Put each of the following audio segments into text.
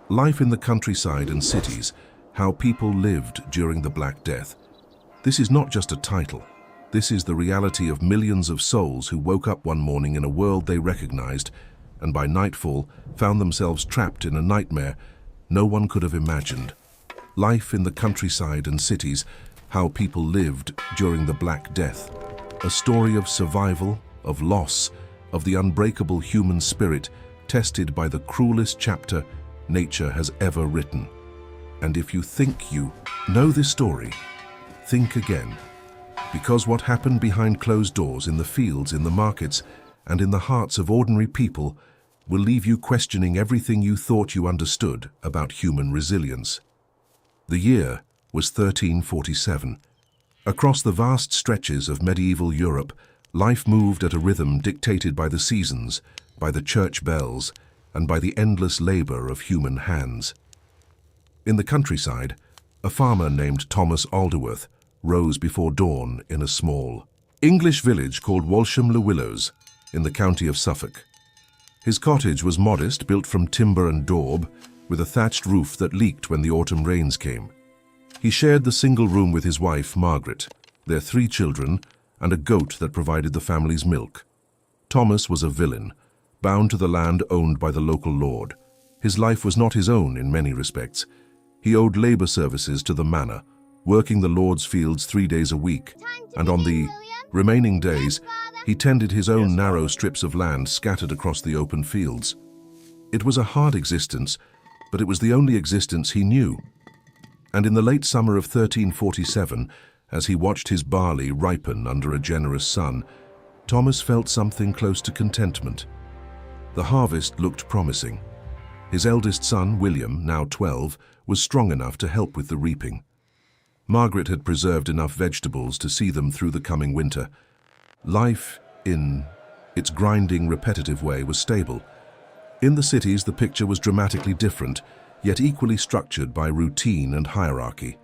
Life in the countryside and cities, how people lived during the Black Death. This is not just a title. This is the reality of millions of souls who woke up one morning in a world they recognized and by nightfall found themselves trapped in a nightmare no one could have imagined. Life in the countryside and cities, how people lived during the Black Death. A story of survival, of loss, of the unbreakable human spirit tested by the cruelest chapter nature has ever written. And if you think you know this story, think again. Because what happened behind closed doors in the fields, in the markets, and in the hearts of ordinary people will leave you questioning everything you thought you understood about human resilience. The year was 1347. Across the vast stretches of medieval Europe, life moved at a rhythm dictated by the seasons, by the church bells, and by the endless labor of human hands. In the countryside, a farmer named Thomas Alderworth rose before dawn in a small English village called Walsham-le-Willows in the county of Suffolk. His cottage was modest, built from timber and daub, with a thatched roof that leaked when the autumn rains came. He shared the single room with his wife, Margaret, their 3 children, and a goat that provided the family's milk. Thomas was a villein, bound to the land owned by the local lord. His life was not his own in many respects. He owed labor services to the manor, working the lord's fields 3 days a week, and on the remaining days, he tended his own narrow strips of land scattered across the open fields. It was a hard existence, but it was the only existence he knew. And in the late summer of 1347, as he watched his barley ripen under a generous sun, Thomas felt something close to contentment. The harvest looked promising. His eldest son, William, now 12, was strong enough to help with the reaping. Margaret had preserved enough vegetables to see them through the coming winter. Life, in its grinding, repetitive way, was stable. In the cities, the picture was dramatically different, yet equally structured by routine and hierarchy.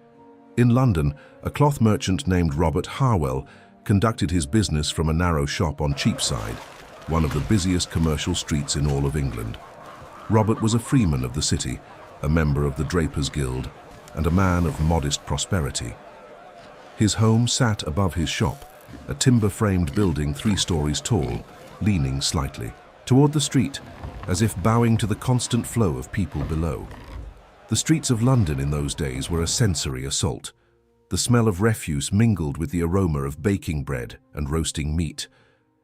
In London, a cloth merchant named Robert Harwell conducted his business from a narrow shop on Cheapside, one of the busiest commercial streets in all of England. Robert was a freeman of the city, a member of the Drapers' Guild, and a man of modest prosperity. His home sat above his shop, a timber-framed building 3 stories tall, leaning slightly toward the street, as if bowing to the constant flow of people below. The streets of London in those days were a sensory assault. The smell of refuse mingled with the aroma of baking bread and roasting meat.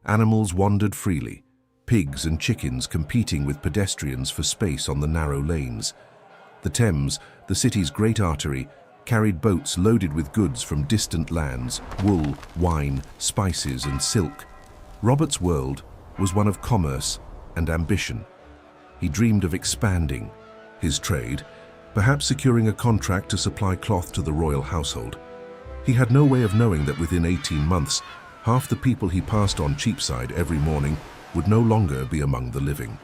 Animals wandered freely, pigs and chickens competing with pedestrians for space on the narrow lanes. The Thames, the city's great artery, carried boats loaded with goods from distant lands, wool, wine, spices, and silk. Robert's world was one of commerce and ambition. He dreamed of expanding his trade, perhaps securing a contract to supply cloth to the royal household. He had no way of knowing that within 18 months, half the people he passed on Cheapside every morning would no longer be among the living.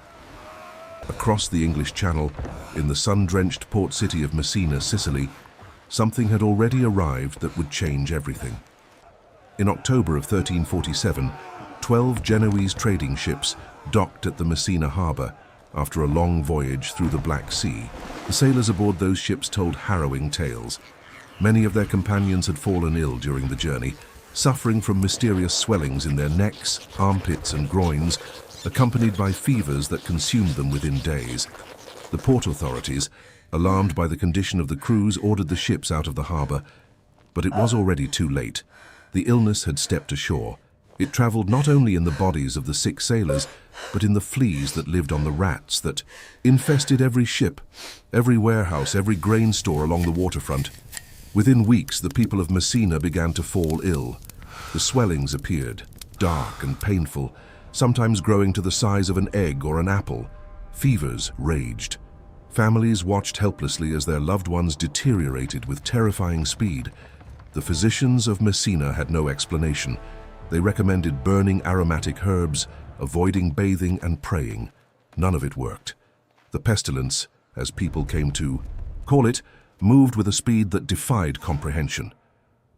Across the English Channel, in the sun-drenched port city of Messina, Sicily, something had already arrived that would change everything. In October of 1347, 12 Genoese trading ships docked at the Messina harbour after a long voyage through the Black Sea. The sailors aboard those ships told harrowing tales. Many of their companions had fallen ill during the journey, suffering from mysterious swellings in their necks, armpits and groins, accompanied by fevers that consumed them within days. The port authorities, alarmed by the condition of the crews, ordered the ships out of the harbour, but it was already too late. The illness had stepped ashore. It travelled not only in the bodies of the sick sailors, but in the fleas that lived on the rats that infested every ship, every warehouse, every grain store along the waterfront. Within weeks, the people of Messina began to fall ill. The swellings appeared, dark and painful, sometimes growing to the size of an egg or an apple. Fevers raged. Families watched helplessly as their loved ones deteriorated with terrifying speed. The physicians of Messina had no explanation. They recommended burning aromatic herbs, avoiding bathing and praying. None of it worked. The pestilence, as people came to call it, moved with a speed that defied comprehension.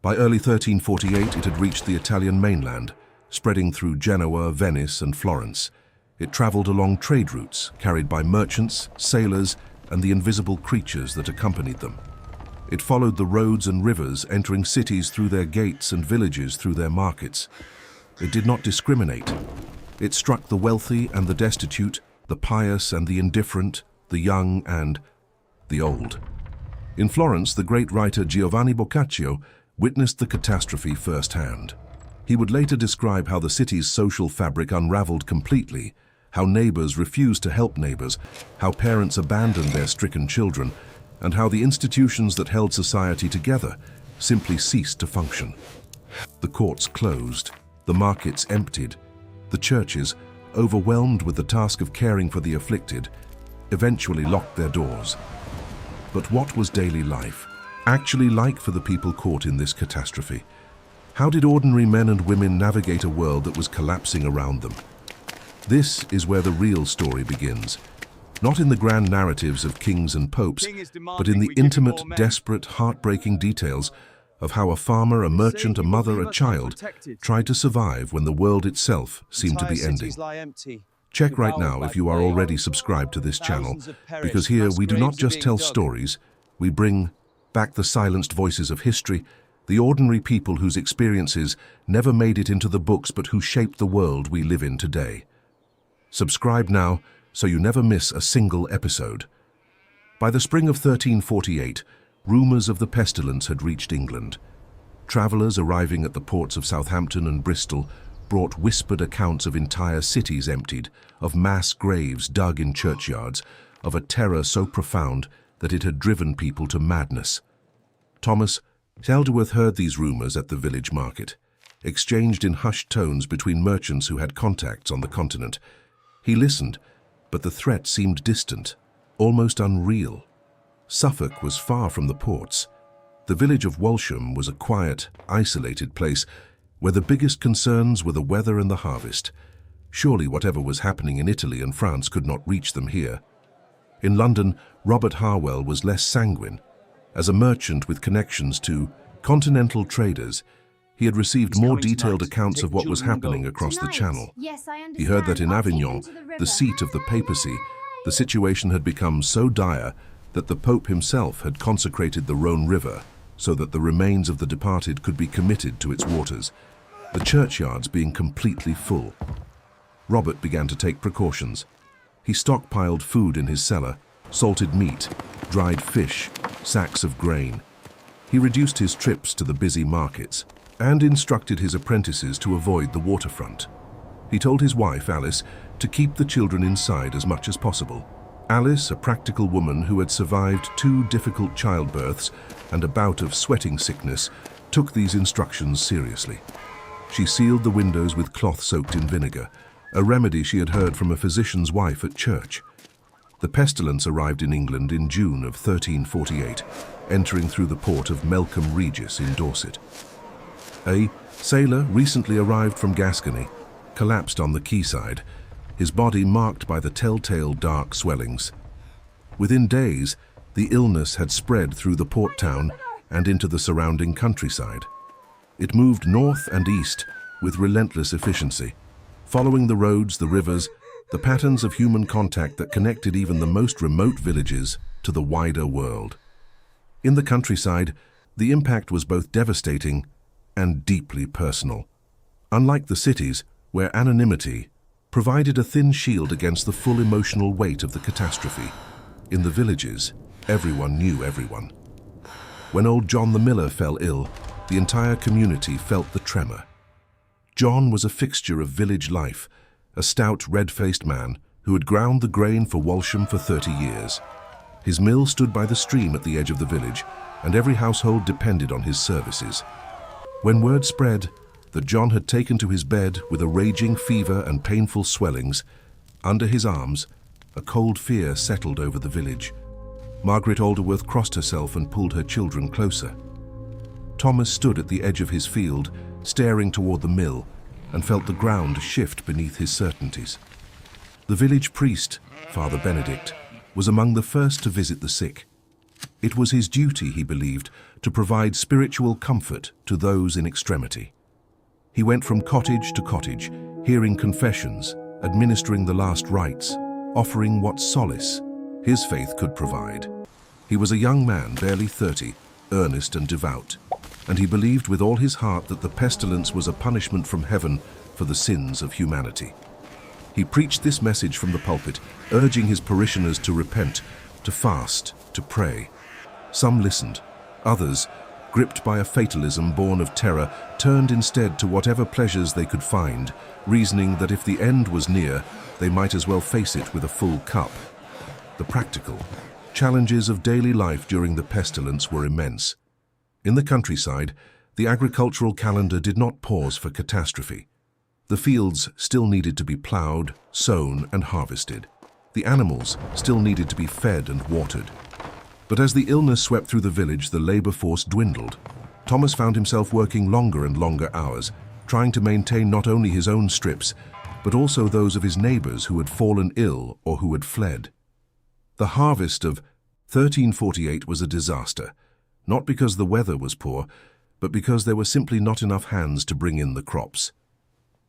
By early 1348, it had reached the Italian mainland, spreading through Genoa, Venice, and Florence. It traveled along trade routes carried by merchants, sailors, and the invisible creatures that accompanied them. It followed the roads and rivers, entering cities through their gates and villages through their markets. It did not discriminate. It struck the wealthy and the destitute, the pious and the indifferent, the young and the old. In Florence, the great writer Giovanni Boccaccio witnessed the catastrophe firsthand. He would later describe how the city's social fabric unraveled completely, how neighbors refused to help neighbors, how parents abandoned their stricken children, and how the institutions that held society together simply ceased to function. The courts closed, the markets emptied, the churches, overwhelmed with the task of caring for the afflicted, eventually locked their doors. But what was daily life actually like for the people caught in this catastrophe? How did ordinary men and women navigate a world that was collapsing around them? This is where the real story begins. Not in the grand narratives of kings and popes, but in the intimate, desperate, heartbreaking details of how a farmer, a merchant, a mother, a child tried to survive when the world itself seemed to be ending. Check right now if you are already subscribed to this channel, because here we do not just tell stories, we bring back the silenced voices of history, the ordinary people whose experiences never made it into the books but who shaped the world we live in today. Subscribe now so you never miss a single episode. By the spring of 1348, rumors of the pestilence had reached England. Travelers arriving at the ports of Southampton and Bristol brought whispered accounts of entire cities emptied, of mass graves dug in churchyards, of a terror so profound that it had driven people to madness. Thomas Ellsworth heard these rumors at the village market, exchanged in hushed tones between merchants who had contacts on the continent. He listened, but the threat seemed distant, almost unreal. Suffolk was far from the ports. The village of Walsham was a quiet, isolated place where the biggest concerns were the weather and the harvest. Surely whatever was happening in Italy and France could not reach them here. In London, Robert Harwell was less sanguine. As a merchant with connections to continental traders, he had received more detailed accounts of what was happening across the Channel. He heard that in Avignon, the seat of the papacy, the situation had become so dire that the Pope himself had consecrated the Rhone River so that the remains of the departed could be committed to its waters, the churchyards being completely full. Robert began to take precautions. He stockpiled food in his cellar, salted meat, dried fish, sacks of grain. He reduced his trips to the busy markets and instructed his apprentices to avoid the waterfront. He told his wife, Alice, to keep the children inside as much as possible. Alice, a practical woman who had survived 2 difficult childbirths and a bout of sweating sickness, took these instructions seriously. She sealed the windows with cloth soaked in vinegar, a remedy she had heard from a physician's wife at church. The pestilence arrived in England in June of 1348, entering through the port of Melcombe Regis in Dorset. A sailor recently arrived from Gascony collapsed on the quayside, his body marked by the telltale dark swellings. Within days, the illness had spread through the port town and into the surrounding countryside. It moved north and east with relentless efficiency, following the roads, the rivers, the patterns of human contact that connected even the most remote villages to the wider world. In the countryside, the impact was both devastating and deeply personal. Unlike the cities, where anonymity provided a thin shield against the full emotional weight of the catastrophe, in the villages, everyone knew everyone. When old John the Miller fell ill, the entire community felt the tremor. John was a fixture of village life, a stout, red-faced man who had ground the grain for Walsham for 30 years. His mill stood by the stream at the edge of the village, and every household depended on his services. When word spread that John had taken to his bed with a raging fever and painful swellings, under his arms, a cold fear settled over the village. Margaret Alderworth crossed herself and pulled her children closer. Thomas stood at the edge of his field, staring toward the mill, and felt the ground shift beneath his certainties. The village priest, Father Benedict, was among the first to visit the sick. It was his duty, he believed, to provide spiritual comfort to those in extremity. He went from cottage to cottage, hearing confessions, administering the last rites, offering what solace his faith could provide. He was a young man, barely 30, earnest and devout, and he believed with all his heart that the pestilence was a punishment from heaven for the sins of humanity. He preached this message from the pulpit, urging his parishioners to repent, to fast, to pray. Some listened. Others, gripped by a fatalism born of terror, turned instead to whatever pleasures they could find, reasoning that if the end was near, they might as well face it with a full cup. The practical challenges of daily life during the pestilence were immense. In the countryside, the agricultural calendar did not pause for catastrophe. The fields still needed to be ploughed, sown, and harvested. The animals still needed to be fed and watered. But as the illness swept through the village, the labor force dwindled. Thomas found himself working longer and longer hours, trying to maintain not only his own strips, but also those of his neighbors who had fallen ill or who had fled. The harvest of 1348 was a disaster, not because the weather was poor, but because there were simply not enough hands to bring in the crops.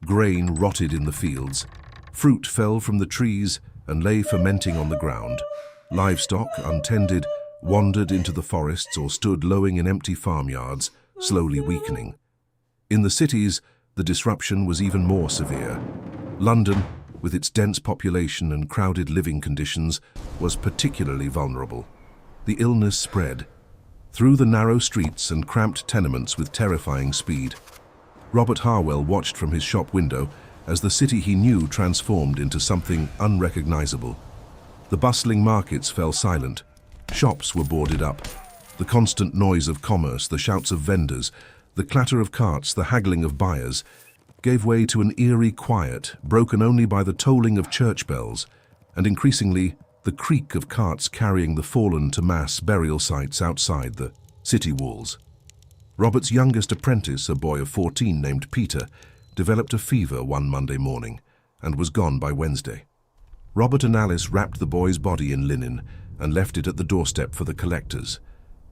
Grain rotted in the fields, fruit fell from the trees and lay fermenting on the ground. Livestock, untended, wandered into the forests or stood lowing in empty farmyards, slowly weakening. In the cities, the disruption was even more severe. London, with its dense population and crowded living conditions, was particularly vulnerable. The illness spread through the narrow streets and cramped tenements with terrifying speed. Robert Harwell watched from his shop window as the city he knew transformed into something unrecognizable. The bustling markets fell silent. Shops were boarded up. The constant noise of commerce, the shouts of vendors, the clatter of carts, the haggling of buyers, gave way to an eerie quiet, broken only by the tolling of church bells, and increasingly the creak of carts carrying the fallen to mass burial sites outside the city walls. Robert's youngest apprentice, a boy of 14 named Peter, developed a fever one Monday morning and was gone by Wednesday. Robert and Alice wrapped the boy's body in linen and left it at the doorstep for the collectors,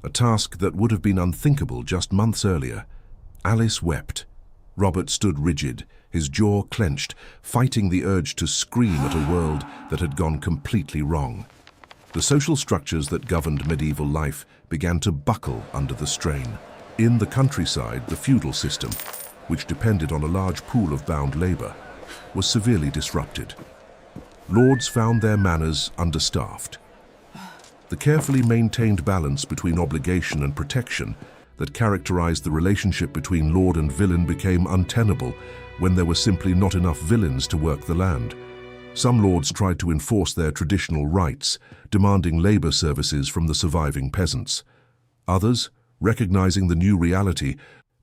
a task that would have been unthinkable just months earlier. Alice wept. Robert stood rigid, his jaw clenched, fighting the urge to scream at a world that had gone completely wrong. The social structures that governed medieval life began to buckle under the strain. In the countryside, the feudal system, which depended on a large pool of bound labor, was severely disrupted. Lords found their manors understaffed. The carefully maintained balance between obligation and protection that characterized the relationship between lord and villain became untenable when there were simply not enough villains to work the land. Some lords tried to enforce their traditional rights, demanding labor services from the surviving peasants. Others, recognizing the new reality,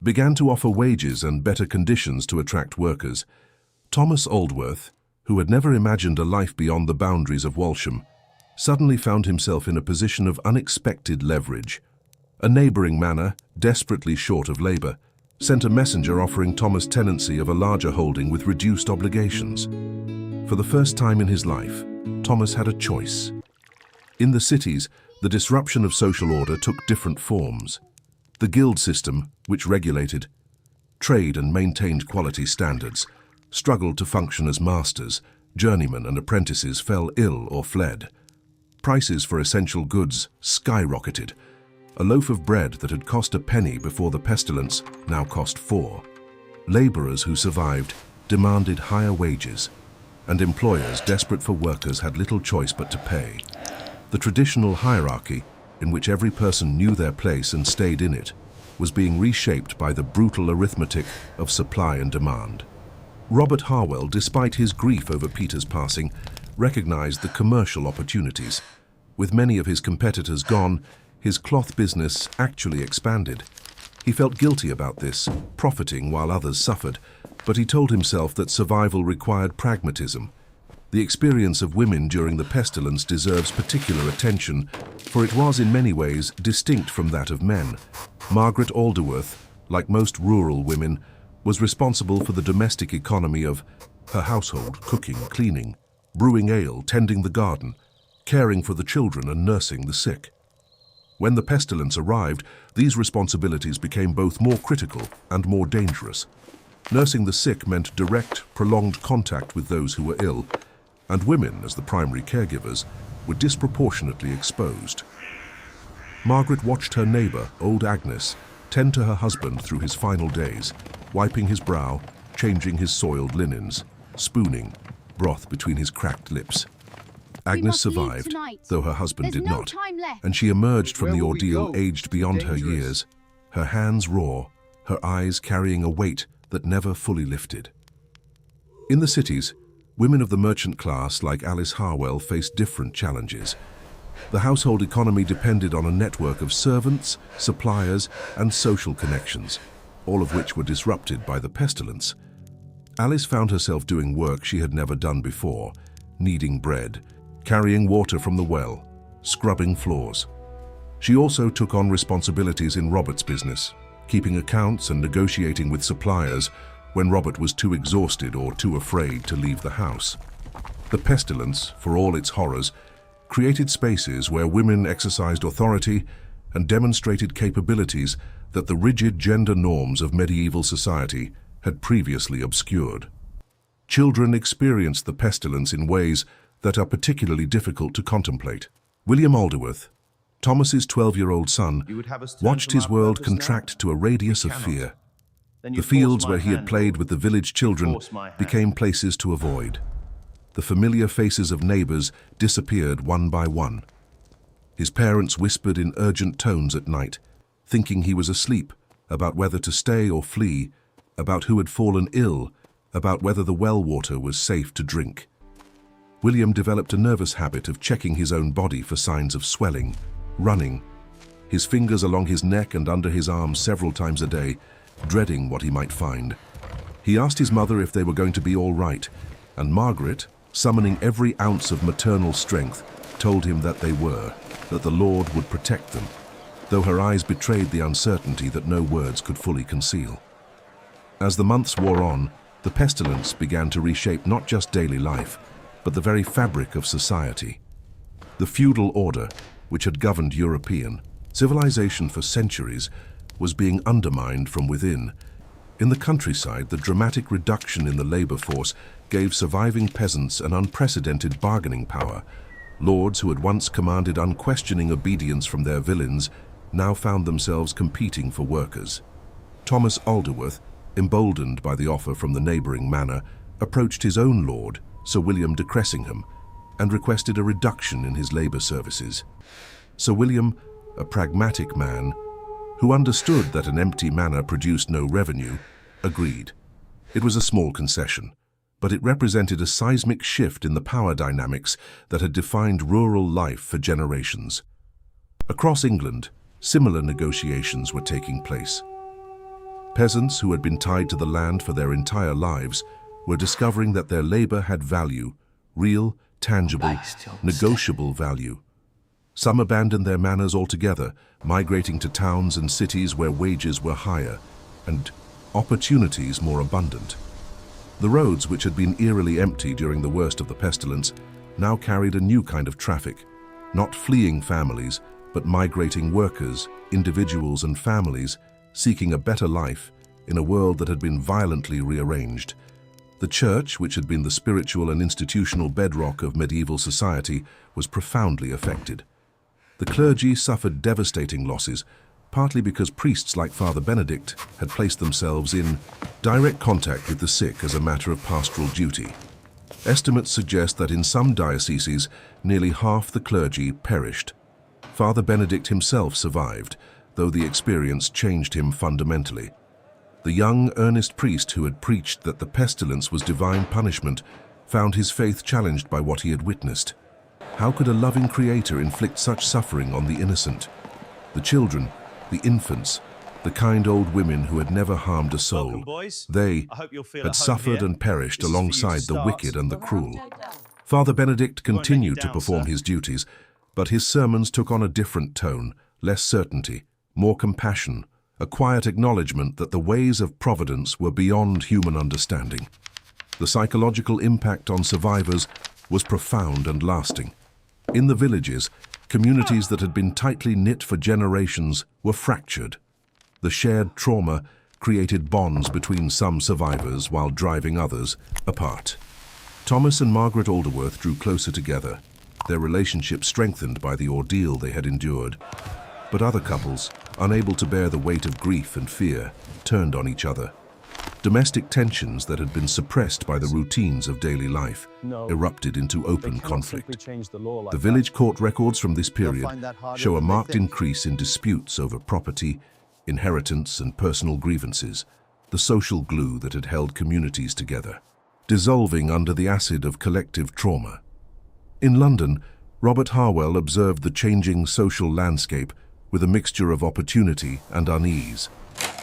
began to offer wages and better conditions to attract workers. Thomas Aldworth, who had never imagined a life beyond the boundaries of Walsham, suddenly found himself in a position of unexpected leverage. A neighboring manor, desperately short of labor, sent a messenger offering Thomas tenancy of a larger holding with reduced obligations. For the first time in his life, Thomas had a choice. In the cities, the disruption of social order took different forms. The guild system, which regulated trade and maintained quality standards, struggled to function as masters. Journeymen and apprentices fell ill or fled. Prices for essential goods skyrocketed. A loaf of bread that had cost a penny before the pestilence now cost 4. Laborers who survived demanded higher wages, and employers desperate for workers had little choice but to pay. The traditional hierarchy, in which every person knew their place and stayed in it, was being reshaped by the brutal arithmetic of supply and demand. Robert Harwell, despite his grief over Peter's passing, recognized the commercial opportunities. With many of his competitors gone, his cloth business actually expanded. He felt guilty about this, profiting while others suffered, but he told himself that survival required pragmatism. The experience of women during the pestilence deserves particular attention, for it was in many ways distinct from that of men. Margaret Alderworth, like most rural women, was responsible for the domestic economy of her household, cooking, cleaning, brewing ale, tending the garden, caring for the children and nursing the sick. When the pestilence arrived, these responsibilities became both more critical and more dangerous. Nursing the sick meant direct, prolonged contact with those who were ill, and women, as the primary caregivers, were disproportionately exposed. Margaret watched her neighbour, old Agnes, tend to her husband through his final days, wiping his brow, changing his soiled linens, spooning broth between his cracked lips. Agnes survived, though her husband did not, and she emerged from the ordeal aged beyond her years, her hands raw, her eyes carrying a weight that never fully lifted. In the cities, women of the merchant class like Alice Harwell faced different challenges. The household economy depended on a network of servants, suppliers, and social connections, all of which were disrupted by the pestilence. Alice found herself doing work she had never done before, kneading bread, carrying water from the well, scrubbing floors. She also took on responsibilities in Robert's business, keeping accounts and negotiating with suppliers when Robert was too exhausted or too afraid to leave the house. The pestilence, for all its horrors, created spaces where women exercised authority and demonstrated capabilities that the rigid gender norms of medieval society had previously obscured. Children experienced the pestilence in ways that are particularly difficult to contemplate. William Alderworth, Thomas's 12-year-old son, watched his world contract to a radius of fear. The fields where he had played with the village children became places to avoid. The familiar faces of neighbors disappeared one by one. His parents whispered in urgent tones at night, thinking he was asleep, about whether to stay or flee, about who had fallen ill, about whether the well water was safe to drink. William developed a nervous habit of checking his own body for signs of swelling, running, his fingers along his neck and under his arms several times a day, dreading what he might find. He asked his mother if they were going to be all right, and Margaret, summoning every ounce of maternal strength, told him that they were, that the Lord would protect them, though her eyes betrayed the uncertainty that no words could fully conceal. As the months wore on, the pestilence began to reshape not just daily life, but the very fabric of society. The feudal order, which had governed European civilization for centuries, was being undermined from within. In the countryside, the dramatic reduction in the labor force gave surviving peasants an unprecedented bargaining power. Lords who had once commanded unquestioning obedience from their villeins now found themselves competing for workers. Thomas Alderworth, emboldened by the offer from the neighboring manor, approached his own lord, Sir William de Cressingham, and requested a reduction in his labor services. Sir William, a pragmatic man, who understood that an empty manor produced no revenue, agreed. It was a small concession, but it represented a seismic shift in the power dynamics that had defined rural life for generations. Across England, similar negotiations were taking place. Peasants who had been tied to the land for their entire lives were discovering that their labor had value, real, tangible, negotiable value. Some abandoned their manors altogether, migrating to towns and cities where wages were higher and opportunities more abundant. The roads, which had been eerily empty during the worst of the pestilence, now carried a new kind of traffic, not fleeing families, but migrating workers, individuals and families, seeking a better life in a world that had been violently rearranged. The church, which had been the spiritual and institutional bedrock of medieval society, was profoundly affected. The clergy suffered devastating losses, partly because priests like Father Benedict had placed themselves in direct contact with the sick as a matter of pastoral duty. Estimates suggest that in some dioceses, nearly half the clergy perished. Father Benedict himself survived, though the experience changed him fundamentally. The young, earnest priest who had preached that the pestilence was divine punishment found his faith challenged by what he had witnessed. How could a loving creator inflict such suffering on the innocent? The children, the infants, the kind old women who had never harmed a soul. Welcome, boys. They had suffered and perished alongside the wicked and the cruel. Father Benedict continued to perform his duties, but his sermons took on a different tone, less certainty, more compassion, a quiet acknowledgement that the ways of providence were beyond human understanding. The psychological impact on survivors was profound and lasting. In the villages, communities that had been tightly knit for generations were fractured. The shared trauma created bonds between some survivors while driving others apart. Thomas and Margaret Alderworth drew closer together. their relationship strengthened by the ordeal they had endured. But other couples, unable to bear the weight of grief and fear, turned on each other. Domestic tensions that had been suppressed by the routines of daily life erupted into open conflict. The village court records from this period show a marked increase in disputes over property, inheritance, and personal grievances, the social glue that had held communities together, dissolving under the acid of collective trauma. In London, Robert Harwell observed the changing social landscape with a mixture of opportunity and unease.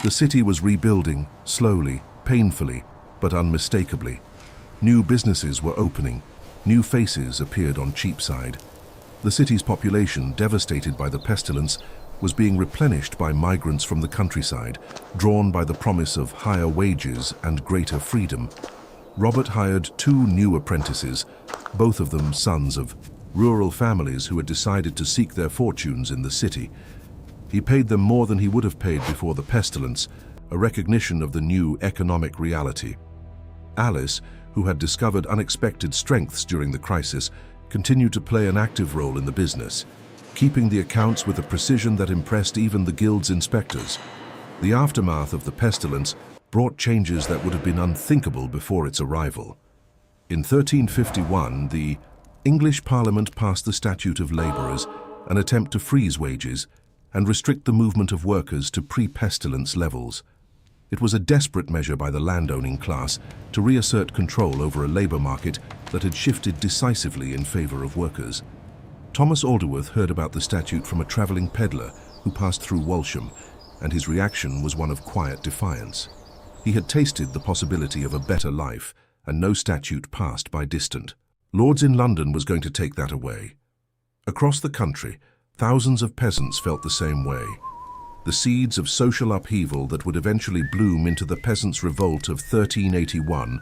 The city was rebuilding, slowly, painfully, but unmistakably. New businesses were opening, new faces appeared on Cheapside. The city's population, devastated by the pestilence, was being replenished by migrants from the countryside, drawn by the promise of higher wages and greater freedom. Robert hired 2 new apprentices, both of them sons of rural families who had decided to seek their fortunes in the city. He paid them more than he would have paid before the pestilence, a recognition of the new economic reality. Alice, who had discovered unexpected strengths during the crisis, continued to play an active role in the business, keeping the accounts with a precision that impressed even the guild's inspectors. The aftermath of the pestilence brought changes that would have been unthinkable before its arrival. In 1351, the English Parliament passed the Statute of Labourers, an attempt to freeze wages and restrict the movement of workers to pre-pestilence levels. It was a desperate measure by the landowning class to reassert control over a labour market that had shifted decisively in favour of workers. Thomas Alderworth heard about the statute from a travelling peddler who passed through Walsham, and his reaction was one of quiet defiance. He had tasted the possibility of a better life, and no statute passed by distant. Lords in London was going to take that away. Across the country, thousands of peasants felt the same way. The seeds of social upheaval that would eventually bloom into the Peasants' Revolt of 1381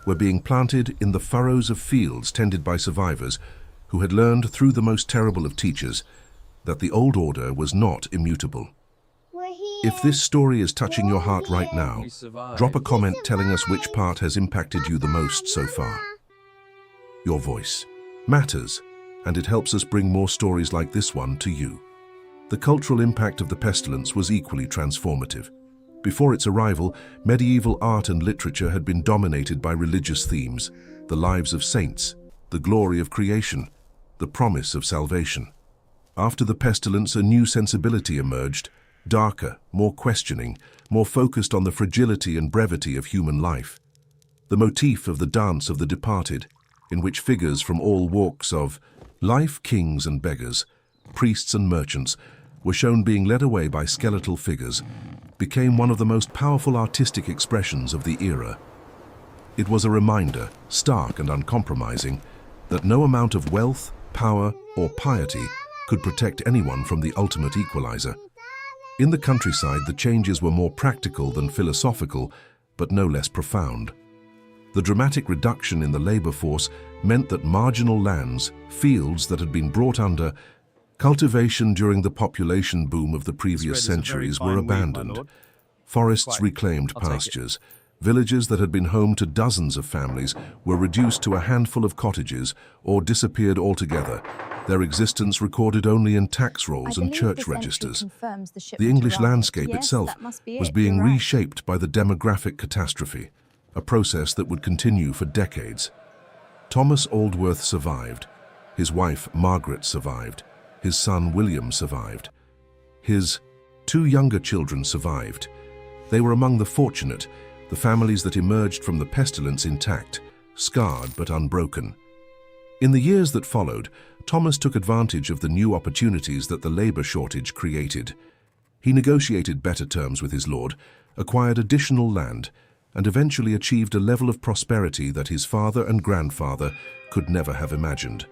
were being planted in the furrows of fields tended by survivors who had learned through the most terrible of teachers that the old order was not immutable. If this story is touching your heart right now, drop a comment telling us which part has impacted you the most so far. Your voice matters, and it helps us bring more stories like this one to you. The cultural impact of the pestilence was equally transformative. Before its arrival, medieval art and literature had been dominated by religious themes, the lives of saints, the glory of creation, the promise of salvation. After the pestilence, a new sensibility emerged, darker, more questioning, more focused on the fragility and brevity of human life. The motif of the Dance of the Departed, in which figures from all walks of life, kings and beggars, priests and merchants, were shown being led away by skeletal figures, became one of the most powerful artistic expressions of the era. It was a reminder, stark and uncompromising, that no amount of wealth, power, or piety could protect anyone from the ultimate equalizer. In the countryside, the changes were more practical than philosophical, but no less profound. The dramatic reduction in the labor force meant that marginal lands, fields that had been brought under cultivation during the population boom of the previous centuries, were abandoned. Forests reclaimed pastures. Villages that had been home to dozens of families were reduced to a handful of cottages or disappeared altogether, their existence recorded only in tax rolls and church registers. The English landscape itself was being reshaped by the demographic catastrophe, a process that would continue for decades. Thomas Alderworth survived. His wife, Margaret, survived. His son, William, survived. His 2 younger children survived. They were among the fortunate, the families that emerged from the pestilence intact, scarred but unbroken. In the years that followed, Thomas took advantage of the new opportunities that the labor shortage created. He negotiated better terms with his lord, acquired additional land, and eventually achieved a level of prosperity that his father and grandfather could never have imagined.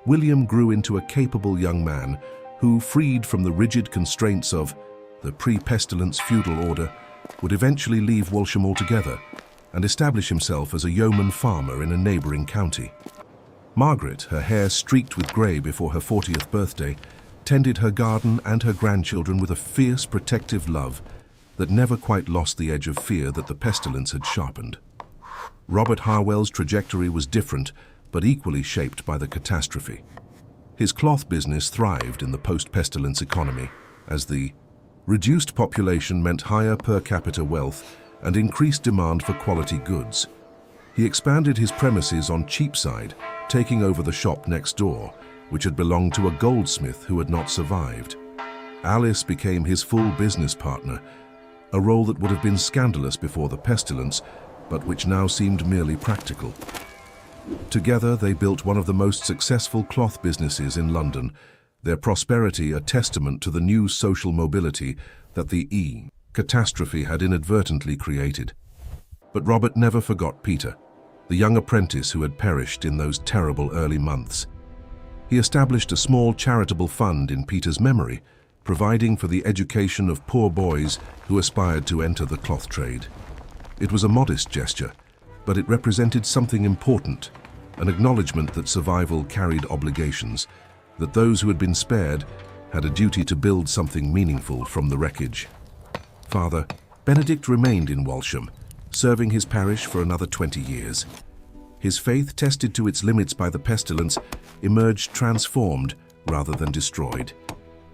William grew into a capable young man who, freed from the rigid constraints of the pre-pestilence feudal order, would eventually leave Walsham altogether and establish himself as a yeoman farmer in a neighbouring county. Margaret, her hair streaked with grey before her 40th birthday, tended her garden and her grandchildren with a fierce, protective love that never quite lost the edge of fear that the pestilence had sharpened. Robert Harwell's trajectory was different, but equally shaped by the catastrophe. His cloth business thrived in the post-pestilence economy, as the reduced population meant higher per capita wealth and increased demand for quality goods. He expanded his premises on Cheapside, taking over the shop next door, which had belonged to a goldsmith who had not survived. Alice became his full business partner, a role that would have been scandalous before the pestilence, but which now seemed merely practical. Together, they built one of the most successful cloth businesses in London, their prosperity a testament to the new social mobility that the catastrophe had inadvertently created. But Robert never forgot Peter, the young apprentice who had perished in those terrible early months. He established a small charitable fund in Peter's memory, providing for the education of poor boys who aspired to enter the cloth trade. It was a modest gesture, but it represented something important, an acknowledgement that survival carried obligations, that those who had been spared had a duty to build something meaningful from the wreckage. Father Benedict remained in Walsham, serving his parish for another 20 years. His faith, tested to its limits by the pestilence, emerged transformed rather than destroyed.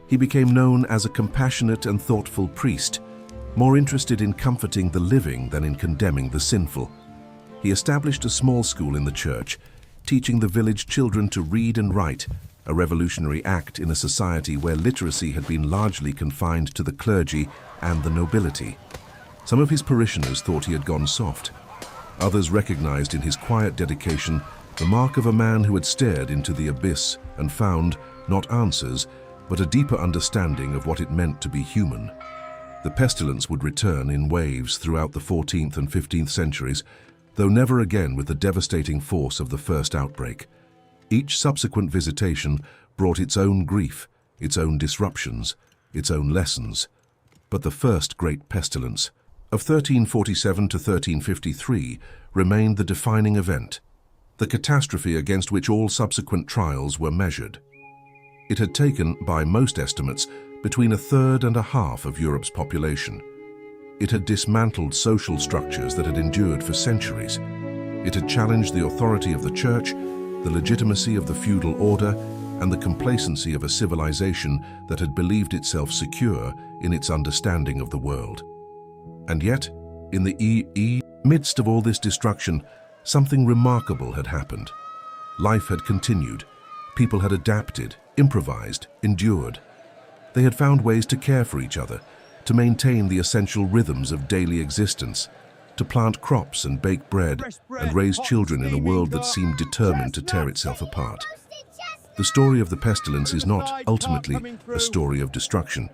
He became known as a compassionate and thoughtful priest, more interested in comforting the living than in condemning the sinful. He established a small school in the church, teaching the village children to read and write, a revolutionary act in a society where literacy had been largely confined to the clergy and the nobility. Some of his parishioners thought he had gone soft. Others recognized in his quiet dedication the mark of a man who had stared into the abyss and found, not answers, but a deeper understanding of what it meant to be human. The pestilence would return in waves throughout the 14th and 15th centuries, though never again with the devastating force of the first outbreak. Each subsequent visitation brought its own grief, its own disruptions, its own lessons. But the first great pestilence, of 1347 to 1353, remained the defining event, the catastrophe against which all subsequent trials were measured. It had taken, by most estimates, between a third and a half of Europe's population. It had dismantled social structures that had endured for centuries. It had challenged the authority of the church, the legitimacy of the feudal order, and the complacency of a civilization that had believed itself secure in its understanding of the world. And yet, in the midst of all this destruction, something remarkable had happened. Life had continued. People had adapted, improvised, endured. They had found ways to care for each other, to maintain the essential rhythms of daily existence, to plant crops and bake bread and raise children in a world that seemed determined to tear itself apart. The story of the pestilence is not, ultimately, a story of destruction.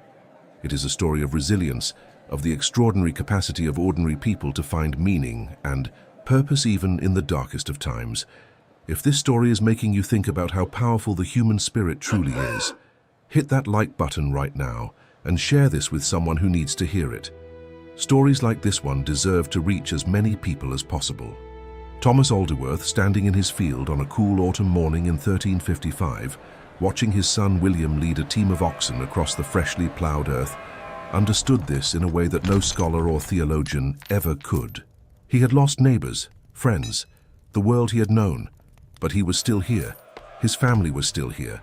It is a story of resilience, of the extraordinary capacity of ordinary people to find meaning and purpose even in the darkest of times. If this story is making you think about how powerful the human spirit truly is, hit that like button right now and share this with someone who needs to hear it. Stories like this one deserve to reach as many people as possible. Thomas Alderworth, standing in his field on a cool autumn morning in 1355, watching his son William lead a team of oxen across the freshly ploughed earth, understood this in a way that no scholar or theologian ever could. He had lost neighbors, friends, the world he had known, but he was still here. His family was still here.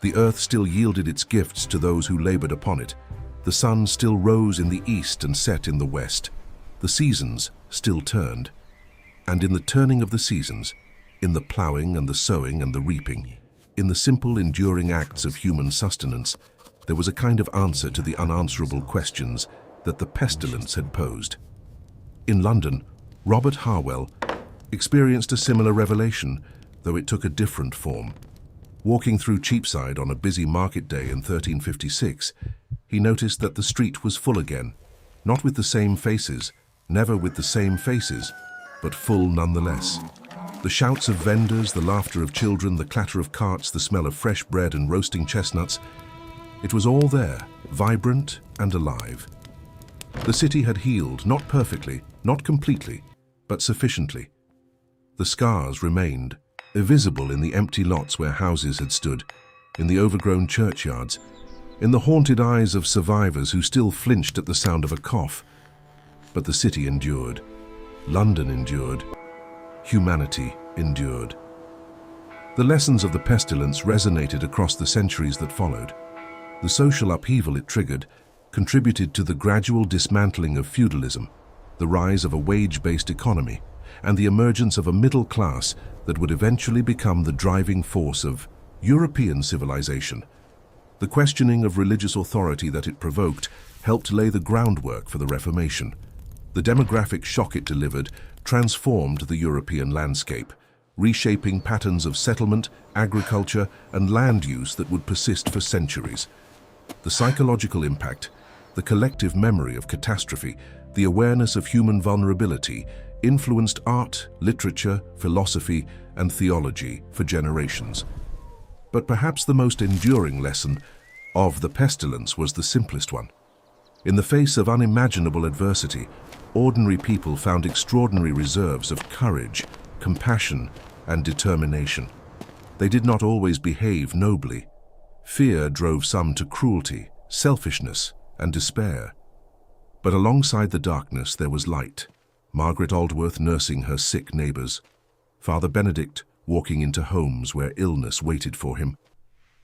The earth still yielded its gifts to those who labored upon it. The sun still rose in the east and set in the west. The seasons still turned. And in the turning of the seasons, in the ploughing and the sowing and the reaping, in the simple, enduring acts of human sustenance, there was a kind of answer to the unanswerable questions that the pestilence had posed. In London, Robert Harwell experienced a similar revelation, though it took a different form. Walking through Cheapside on a busy market day in 1356, he noticed that the street was full again, not with the same faces, never with the same faces, but full nonetheless. The shouts of vendors, the laughter of children, the clatter of carts, the smell of fresh bread and roasting chestnuts, it was all there, vibrant and alive. The city had healed, not perfectly, not completely, but sufficiently. The scars remained, visible in the empty lots where houses had stood, in the overgrown churchyards, in the haunted eyes of survivors who still flinched at the sound of a cough. But the city endured. London endured. Humanity endured. The lessons of the pestilence resonated across the centuries that followed. The social upheaval it triggered contributed to the gradual dismantling of feudalism, the rise of a wage-based economy, and the emergence of a middle class that would eventually become the driving force of European civilization. The questioning of religious authority that it provoked helped lay the groundwork for the Reformation. The demographic shock it delivered transformed the European landscape, reshaping patterns of settlement, agriculture, and land use that would persist for centuries. The psychological impact, the collective memory of catastrophe, the awareness of human vulnerability influenced art, literature, philosophy, and theology for generations. But perhaps the most enduring lesson of the pestilence was the simplest one. In the face of unimaginable adversity, ordinary people found extraordinary reserves of courage, compassion, and determination. They did not always behave nobly. Fear drove some to cruelty, selfishness, and despair. But alongside the darkness there was light. Margaret Aldworth nursing her sick neighbors. Father Benedict walking into homes where illness waited for him.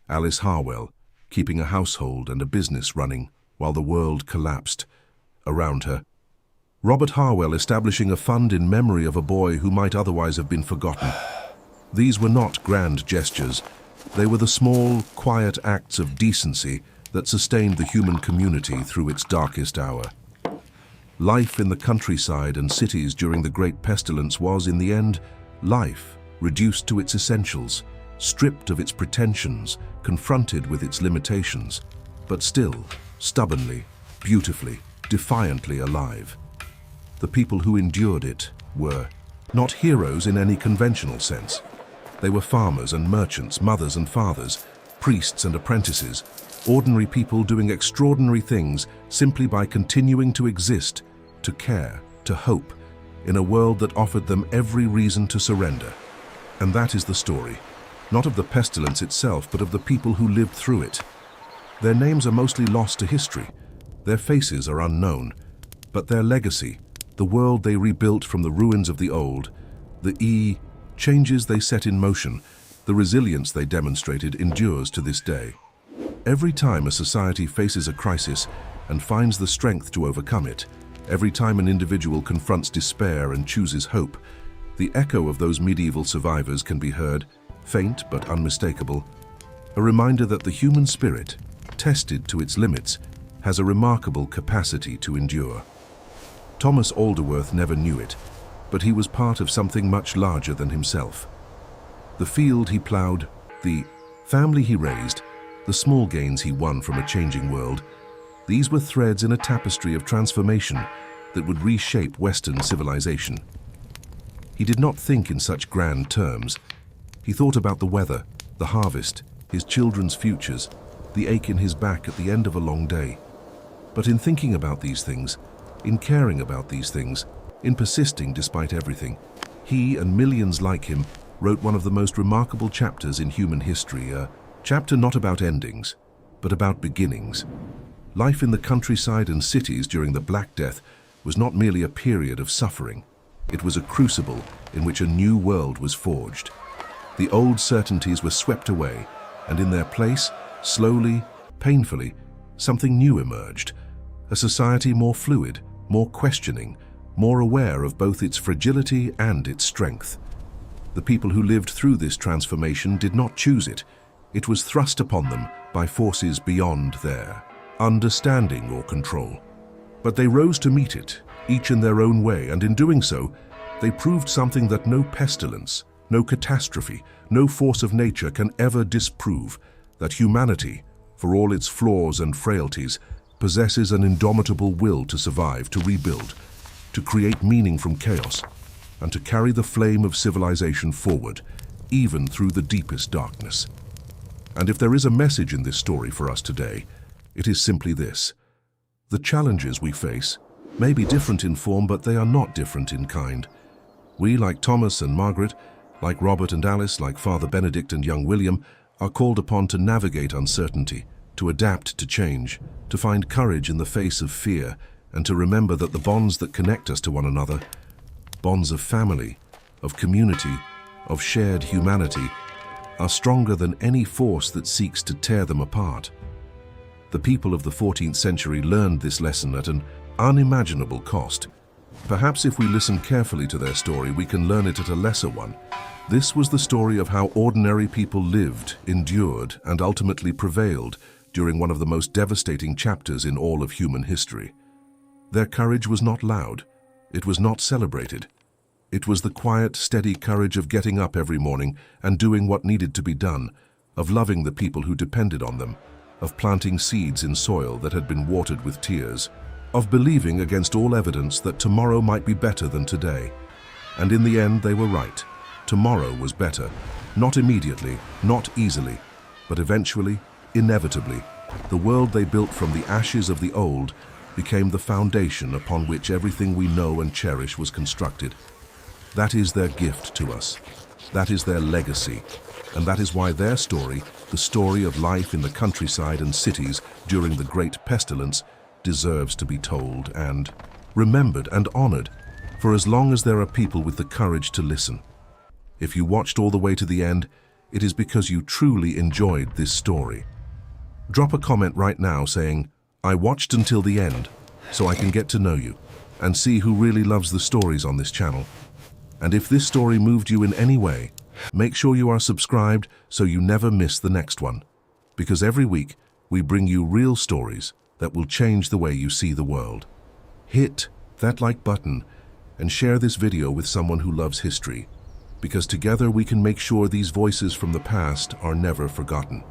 Alice Harwell keeping a household and a business running while the world collapsed around her. Robert Harwell establishing a fund in memory of a boy who might otherwise have been forgotten. These were not grand gestures. They were the small, quiet acts of decency that sustained the human community through its darkest hour. Life in the countryside and cities during the Great Pestilence was, in the end, life reduced to its essentials, stripped of its pretensions, confronted with its limitations, but still, stubbornly, beautifully, defiantly alive. The people who endured it were not heroes in any conventional sense. They were farmers and merchants, mothers and fathers, priests and apprentices, ordinary people doing extraordinary things simply by continuing to exist, to care, to hope, in a world that offered them every reason to surrender. And that is the story, not of the pestilence itself, but of the people who lived through it. Their names are mostly lost to history. Their faces are unknown, but their legacy, the world they rebuilt from the ruins of the old, the changes they set in motion, the resilience they demonstrated endures to this day. Every time a society faces a crisis and finds the strength to overcome it, every time an individual confronts despair and chooses hope, the echo of those medieval survivors can be heard, faint but unmistakable, a reminder that the human spirit, tested to its limits, has a remarkable capacity to endure. Thomas Alderworth never knew it, but he was part of something much larger than himself. The field he ploughed, the family he raised, the small gains he won from a changing world, these were threads in a tapestry of transformation that would reshape Western civilization. He did not think in such grand terms. He thought about the weather, the harvest, his children's futures, the ache in his back at the end of a long day. But in thinking about these things, in caring about these things, in persisting despite everything, he and millions like him wrote one of the most remarkable chapters in human history, a chapter not about endings, but about beginnings. Life in the countryside and cities during the Black Death was not merely a period of suffering. It was a crucible in which a new world was forged. The old certainties were swept away, and in their place, slowly, painfully, something new emerged. A society more fluid, more questioning, more aware of both its fragility and its strength. The people who lived through this transformation did not choose it. It was thrust upon them by forces beyond their understanding or control. But they rose to meet it, each in their own way, and in doing so, they proved something that no pestilence, no catastrophe, no force of nature can ever disprove, that humanity, for all its flaws and frailties, possesses an indomitable will to survive, to rebuild, to create meaning from chaos, and to carry the flame of civilization forward, even through the deepest darkness. And if there is a message in this story for us today, it is simply this. The challenges we face may be different in form, but they are not different in kind. We, like Thomas and Margaret, like Robert and Alice, like Father Benedict and young William, are called upon to navigate uncertainty, to adapt to change, to find courage in the face of fear, and to remember that the bonds that connect us to one another, bonds of family, of community, of shared humanity, are stronger than any force that seeks to tear them apart. The people of the 14th century learned this lesson at an unimaginable cost. Perhaps if we listen carefully to their story, we can learn it at a lesser one. This was the story of how ordinary people lived, endured, and ultimately prevailed during one of the most devastating chapters in all of human history. Their courage was not loud. It was not celebrated. It was the quiet, steady courage of getting up every morning and doing what needed to be done, of loving the people who depended on them, of planting seeds in soil that had been watered with tears, of believing against all evidence that tomorrow might be better than today. And in the end, they were right. Tomorrow was better. Not immediately, not easily, but eventually, inevitably. The world they built from the ashes of the old became the foundation upon which everything we know and cherish was constructed. That is their gift to us. That is their legacy. And that is why their story, the story of life in the countryside and cities during the Great Pestilence, deserves to be told and remembered and honored for as long as there are people with the courage to listen. If you watched all the way to the end, it is because you truly enjoyed this story. Drop a comment right now saying, "I watched until the end, so I can get to know you and see who really loves the stories on this channel." And if this story moved you in any way, make sure you are subscribed so you never miss the next one. Because every week, we bring you real stories that will change the way you see the world. Hit that like button and share this video with someone who loves history, because together we can make sure these voices from the past are never forgotten.